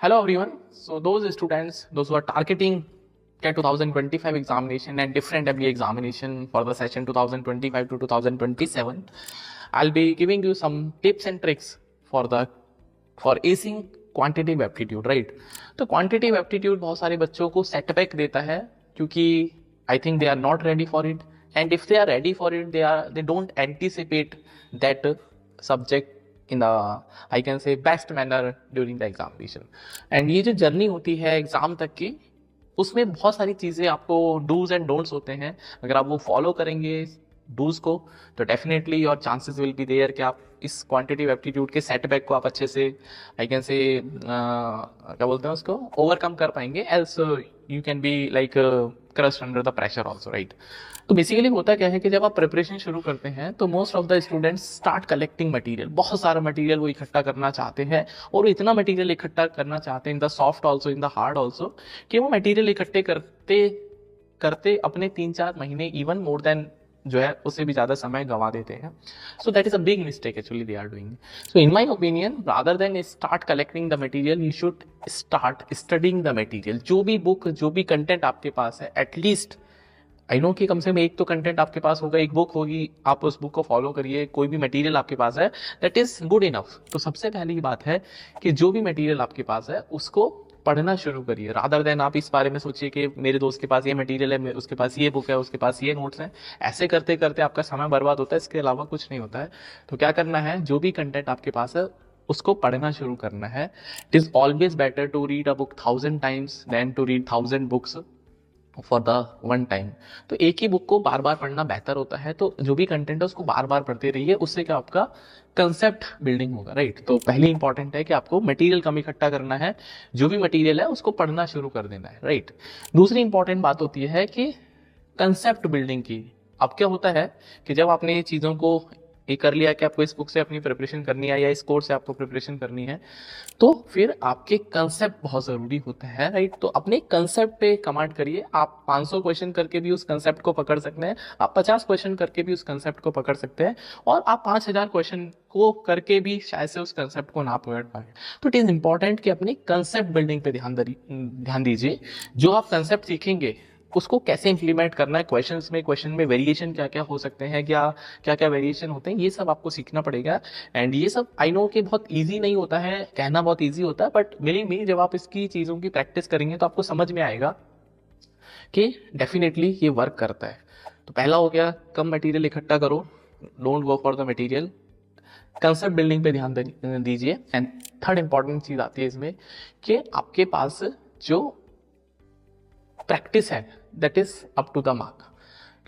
Hello everyone. So those students, those who are targeting CAT 2025 examination and different MBA examination for the session 2025 to 2027, I'll be giving you some tips and tricks for acing quantitative aptitude, right? तो quantitative aptitude बहुत सारे बच्चों को setback देता है क्योंकि I think they are not ready for it, and if they are ready for it, they don't anticipate that subject in the I can say best manner during the examination. And ये जो journey होती है exam तक की, उसमें बहुत सारी चीज़ें आपको डूज एंड डोंट्स होते हैं. अगर आप वो फॉलो करेंगे डूज को तो definitely your chances will be there कि आप इस क्वांटिटेटिव एप्टीट्यूड के सेटबैक को आप अच्छे से आई कैन से क्या बोलते हैं उसको ओवरकम कर पाएंगे. Else you can be like crust under the pressure also, right? तो बेसिकली होता क्या है कि जब आप प्रिपरेशन शुरू करते हैं तो most of the students start collecting material. बहुत सारा मटेरियल वो इकट्ठा करना चाहते हैं और वो इतना मटेरियल इकट्ठा करना चाहते हैं in the soft also in the hard also कि वो मटेरियल इकट्ठे करते करते अपने 3-4 महीने इवन मोर देन जो है उससे भी ज्यादा समय गंवा देते हैं. So that is a big mistake actually they are doing. So in my opinion rather than start collecting the material you should start studying the material. जो भी बुक जो भी कंटेंट आपके पास है एटलीस्ट आई नो कि कम से कम एक तो कंटेंट आपके पास होगा, एक बुक होगी, आप उस बुक को फॉलो करिए. कोई भी मटेरियल आपके पास है दैट इज गुड इनफ. तो सबसे पहली बात है कि जो भी मटेरियल आपके पास है उसको पढ़ना शुरू करिए. रादर देन आप इस बारे में सोचिए कि मेरे दोस्त के पास ये मटेरियल है, उसके पास ये बुक है, उसके पास ये नोट्स हैं. ऐसे करते करते आपका समय बर्बाद होता है, इसके अलावा कुछ नहीं होता है. तो क्या करना है, जो भी कंटेंट आपके पास है उसको पढ़ना शुरू करना है. It is always better to read a book 1000 times than to read 1000 books for the one time. तो एक ही बुक को बार बार पढ़ना बेहतर होता है. तो जो भी कंटेंट है उसको बार बार पढ़ते रहिए, उससे क्या आपका कंसेप्ट बिल्डिंग होगा, राइट? तो पहली इंपॉर्टेंट है कि आपको मटेरियल कम इकट्ठा करना है, जो भी मटेरियल है उसको पढ़ना शुरू कर देना है, राइट? दूसरी इंपॉर्टेंट बात होती है कि कंसेप्ट बिल्डिंग की. अब क्या होता है कि जब आपने ये चीज़ों को ये कर लिया कि आपको इस बुक से अपनी प्रिपरेशन करनी है या इस कोर्स से आपको प्रिपरेशन करनी है, तो फिर आपके कंसेप्ट बहुत ज़रूरी होता है, राइट? तो अपने कंसेप्ट पे कमांड करिए. आप 500 क्वेश्चन करके भी उस कंसेप्ट को पकड़ सकते हैं, आप 50 क्वेश्चन करके भी उस कंसेप्ट को पकड़ सकते हैं, और आप 5000 क्वेश्चन को करके भी शायद से उस कंसेप्ट को ना पकड़ पाए. तो इट इज़ इंपॉर्टेंट कि अपनी कंसेप्ट बिल्डिंग पे ध्यान दीजिए. जो आप कंसेप्ट सीखेंगे उसको कैसे इंप्लीमेंट करना है, क्वेश्चन में वेरिएशन क्या क्या हो सकते हैं, क्या क्या वेरिएशन होते हैं, ये सब आपको सीखना पड़ेगा. एंड ये सब आई नो कि बहुत इजी नहीं होता है, कहना बहुत इजी होता है, बट बिलीव मी जब आप इसकी चीज़ों की प्रैक्टिस करेंगे तो आपको समझ में आएगा कि डेफिनेटली ये वर्क करता है. तो पहला हो गया, कम मटेरियल इकट्ठा करो, don't go for the material, concept building पे ध्यान दीजिए. एंड थर्ड इंपॉर्टेंट चीज़ आती है इसमें कि आपके पास जो प्रैक्टिस है that is up to the mark.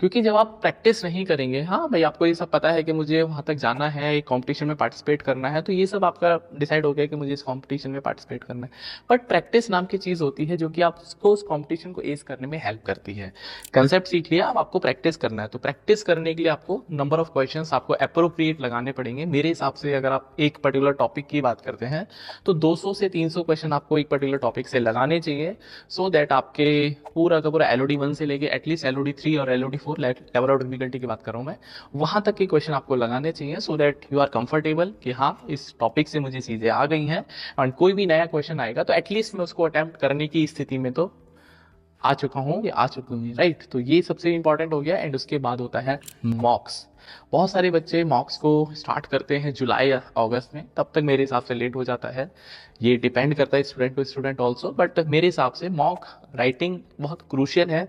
क्योंकि जब आप प्रैक्टिस नहीं करेंगे, हाँ भाई आपको ये सब पता है कि मुझे वहाँ तक जाना है, एक कंपटीशन में पार्टिसिपेट करना है, तो ये सब आपका डिसाइड हो गया कि मुझे इस कंपटीशन में पार्टिसिपेट करना है. बट प्रैक्टिस नाम की चीज़ होती है जो कि आपको उस कंपटीशन को एस करने में हेल्प करती है. कंसेप्ट सीख लिया, अब आपको प्रैक्टिस करना है. तो प्रैक्टिस करने के लिए आपको नंबर ऑफ क्वेश्चन आपको अप्रोप्रिएट लगाने पड़ेंगे. मेरे हिसाब से अगर आप एक पर्टिकुलर टॉपिक की बात करते हैं तो 200 से 300 क्वेश्चन आपको एक पर्टिकुलर टॉपिक से लगाने चाहिए, सो दैट आपके पूरा का पूरा LOD 1 से लेके एटलीस्ट LOD 3 और LOD 4 लेवल ऑफ डिफिकल्टी की बात कर रहा हूँ मैं, वहां तक के क्वेश्चन आपको लगाने चाहिए, so that you are comfortable कि हाँ इस टॉपिक से मुझे चीजें आ गई हैं. और कोई भी नया क्वेश्चन आएगा तो एटलीस्ट मैं उसको अटेम्प्ट करने की स्थिति में तो आ चुका हूँ या आ चुकी हूँ, राइट? तो ये सबसे इंपॉर्टेंट हो गया. एंड उसके बाद होता है मॉक्स. बहुत सारे बच्चे मॉक्स को स्टार्ट करते हैं जुलाई या अगस्त में, तब तक मेरे हिसाब से लेट हो जाता है. ये डिपेंड करता है student to student also, but मेरे हिसाब से मॉक राइटिंग बहुत क्रूशियल है.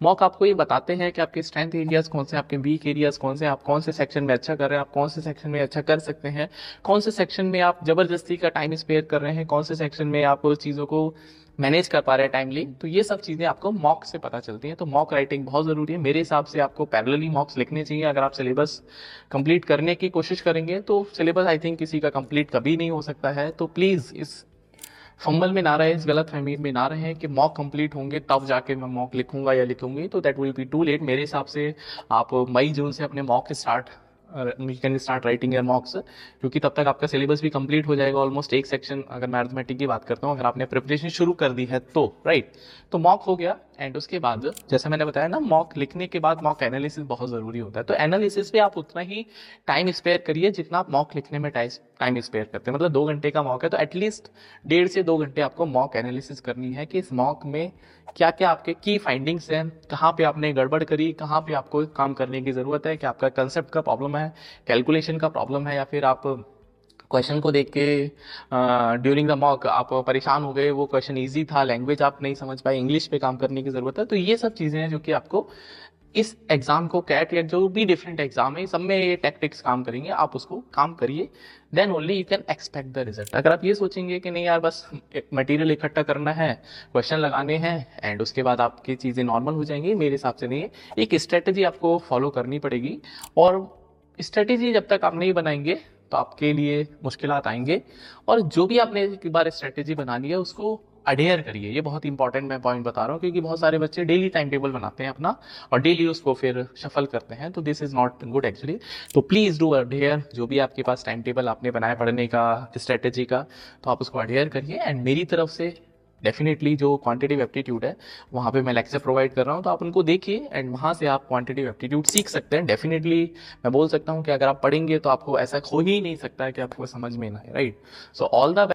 मॉक आपको ये बताते हैं कि आपके स्ट्रेंथ एरियाज कौन से, आपके वीक एरियाज कौन से, आप कौन से सेक्शन में अच्छा कर रहे हैं, आप कौन से सेक्शन में अच्छा कर सकते हैं, कौन से सेक्शन में आप जबरदस्ती का टाइम स्पेयर कर रहे हैं, कौन से सेक्शन में आप चीज़ों को मैनेज कर पा रहे हैं टाइमली. तो ये सब चीज़ें आपको मॉक से पता चलती हैं. तो मॉक राइटिंग बहुत ज़रूरी है. मेरे हिसाब से आपको पैरेलली मॉक्स लिखने चाहिए. अगर आप सिलेबस कंप्लीट करने की कोशिश करेंगे तो सिलेबस आई थिंक किसी का कंप्लीट कभी नहीं हो सकता है. तो प्लीज़ इस फंबल में ना रहे, इस गलत फहमी में ना रहे कि मॉक कंप्लीट होंगे तब जाके मैं मॉक लिखूंगा या लिखूंगी, तो that will be too late. मेरे हिसाब से आप मई जून से अपने mock start you can start writing your mocks, क्योंकि तब तक आपका सिलेबस भी कंप्लीट हो जाएगा. ऑलमोस्ट एक सेक्शन, अगर मैथमेटिक की बात करता हूँ, अगर आपने प्रिपरेशन शुरू कर दी है तो, राइट? तो मॉक हो गया. एंड उसके बाद जैसे मैंने बताया ना, मॉक लिखने के बाद मॉक एनालिसिस बहुत ज़रूरी होता है। तो एनालिसिस पे आप उतना ही टाइम स्पेयर करिए जितना आप मॉक लिखने में टाइम स्पेयर करते हैं। मतलब 2 घंटे का मॉक है तो एटलीस्ट 1.5 से 2 घंटे आपको मॉक एनालिसिस करनी है कि इस मॉक में क्या क्या आपके की फाइंडिंग्स हैं, कहाँ पे आपने गड़बड़ करी, कहाँ पे आपको काम करने की ज़रूरत है, कि आपका कंसेप्ट का प्रॉब्लम है, कैलकुलेशन का प्रॉब्लम है, या फिर आप क्वेश्चन को देख के ड्यूरिंग द मॉक आप परेशान हो गए, वो क्वेश्चन इजी था, लैंग्वेज आप नहीं समझ पाए, इंग्लिश पे काम करने की ज़रूरत है। तो ये सब चीज़ें हैं जो कि आपको इस एग्जाम को, कैट या जो भी डिफरेंट एग्जाम है, सब में ये टैक्टिक्स काम करेंगे। आप उसको काम करिए, then only you can expect the result. अगर आप ये सोचेंगे कि नहीं यार बस मटेरियल इकट्ठा करना है, क्वेश्चन लगाने हैं एंड उसके बाद आपकी चीज़ें नॉर्मल हो जाएंगी, मेरे हिसाब से नहीं है। एक स्ट्रेटेजी आपको फॉलो करनी पड़ेगी, और स्ट्रेटेजी जब तक आप नहीं बनाएंगे तो आपके लिए मुश्किलात आएंगे। और जो भी आपने एक बार स्ट्रेटेजी बना ली है उसको अडेयर करिए। ये बहुत इंपॉर्टेंट मैं पॉइंट बता रहा हूँ, क्योंकि बहुत सारे बच्चे डेली टाइम टेबल बनाते हैं अपना और डेली उसको फिर शफल करते हैं, तो this is not good actually. तो प्लीज डू अडेयर, जो भी आपके पास टाइम टेबल आपने बनाया पढ़ने का, स्ट्रेटेजी का, तो आप उसको अडेयर करिए। एंड मेरी तरफ से डेफिनेटली जो क्वांटिटेटिव एप्टीट्यूड है वहाँ पे मैं लेक्चर प्रोवाइड कर रहा हूँ, तो आप उनको देखिए एंड वहाँ से आप क्वांटिटेटिव एप्टीट्यूड सीख सकते हैं। डेफिनेटली मैं बोल सकता हूँ कि अगर आप पढ़ेंगे तो आपको ऐसा हो ही नहीं सकता है कि आपको समझ में ना आए, राइट। So all the